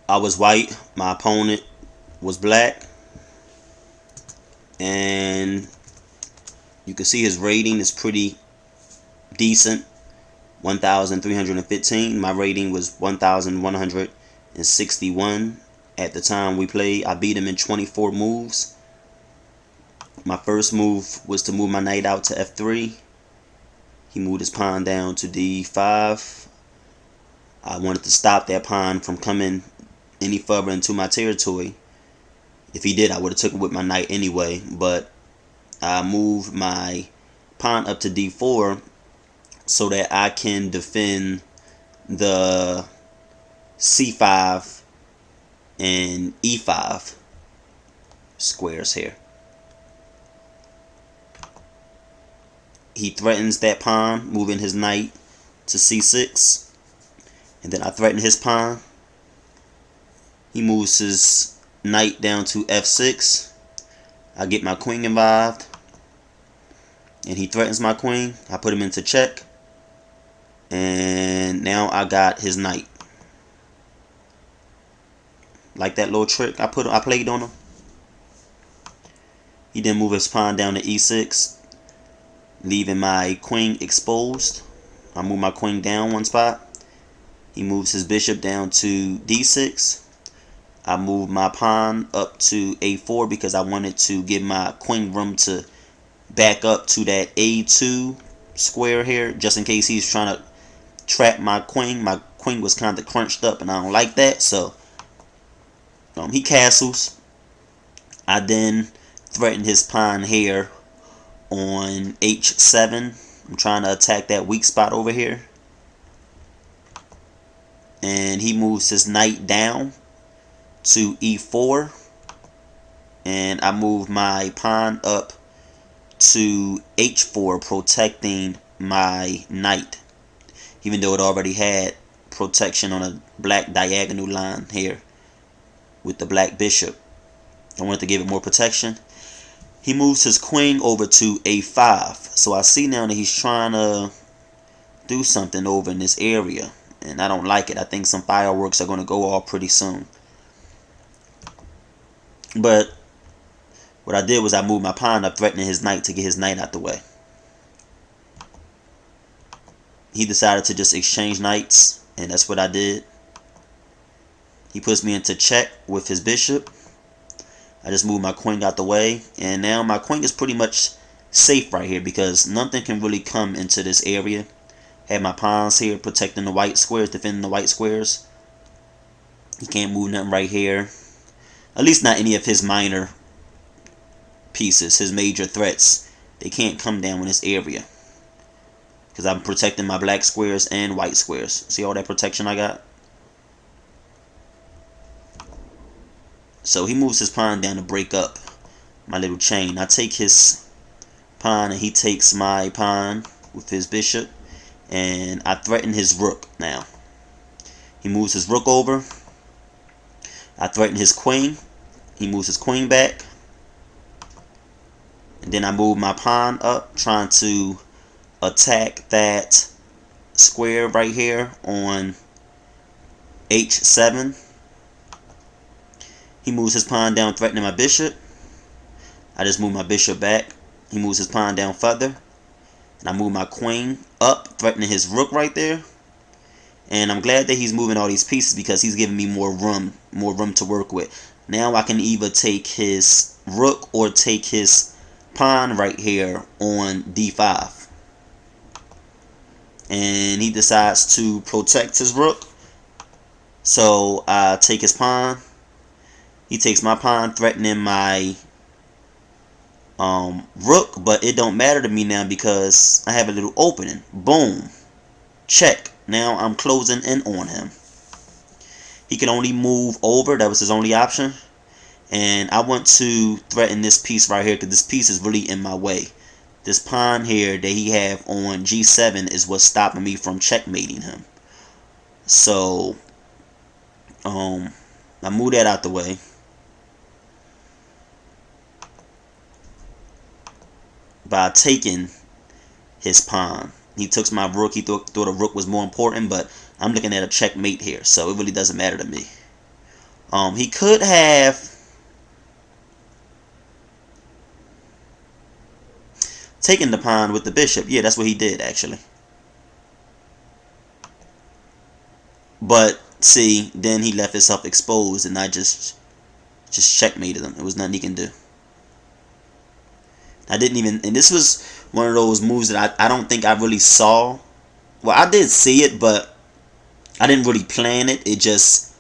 I was white, my opponent was black, and you can see his rating is pretty decent, 1,315. My rating was 1,161 at the time we played. I beat him in 24 moves. My first move was to move my knight out to f3. He moved his pawn down to d5. I wanted to stop that pawn from coming any further into my territory. If he did, I would have took it with my knight anyway, but I moved my pawn up to d4 so that I can defend the c5 and e5 squares here. He threatens that pawn, moving his knight to c6, and then I threaten his pawn. He moves his knight down to f6. I get my queen involved, and he threatens my queen. I put him into check, and now I got his knight. Like that little trick I played on him. He then moved his pawn down to e6, leaving my queen exposed. I move my queen down one spot. He moves his bishop down to d6. I move my pawn up to a4 because I wanted to give my queen room to back up to that a2 square here, just in case he's trying to trap my queen. My queen was kind of crunched up, and I don't like that, so he castles. I then threaten his pawn here on h7. I'm trying to attack that weak spot over here, and he moves his knight down to e4, and I move my pawn up to h4, protecting my knight, even though it already had protection on a black diagonal line here with the black bishop. I wanted to give it more protection. He moves his queen over to a5, so I see now that he's trying to do something over in this area, and I don't like it. I think some fireworks are going to go off pretty soon. But what I did was I moved my pawn up, threatening his knight to get his knight out the way. He decided to just exchange knights, and that's what I did. He puts me into check with his bishop. I just moved my queen out the way, and now my queen is pretty much safe right here because nothing can really come into this area. Have my pawns here protecting the white squares, defending the white squares. He can't move nothing right here. At least not any of his minor pieces, his major threats. They can't come down in this area because I'm protecting my black squares and white squares. See all that protection I got? So he moves his pawn down to break up my little chain. I take his pawn and he takes my pawn with his bishop, and I threaten his rook now. He moves his rook over. I threaten his queen. He moves his queen back. And then I move my pawn up, trying to attack that square right here on h7. He moves his pawn down, threatening my bishop. I just move my bishop back. He moves his pawn down further. And I move my queen up, threatening his rook right there. And I'm glad that he's moving all these pieces because he's giving me more room to work with. Now I can either take his rook or take his pawn right here on d5. And he decides to protect his rook. So I take his pawn. He takes my pawn, threatening my rook, but it don't matter to me now because I have a little opening. Boom. Check. Now I'm closing in on him. He can only move over. That was his only option. And I want to threaten this piece right here because this piece is really in my way. This pawn here that he have on g7 is what's stopping me from checkmating him. So I move that out the way. By taking his pawn. He took my rook. He thought the rook was more important, but I'm looking at a checkmate here, so it really doesn't matter to me. He could have taken the pawn with the bishop. Yeah, that's what he did actually. But see, then he left himself exposed, and I just checkmated him. There was nothing he can do. I didn't even, and this was one of those moves that I don't think I really saw. Well, I did see it, but I didn't really plan it. It just,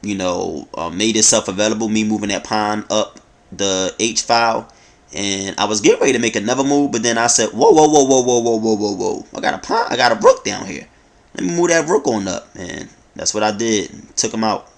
you know, made itself available. Me moving that pawn up the H file, and I was getting ready to make another move, but then I said, whoa, whoa, whoa, whoa, whoa, whoa, whoa, whoa, whoa! I got a pawn. I got a rook down here. Let me move that rook on up, and that's what I did. Took him out.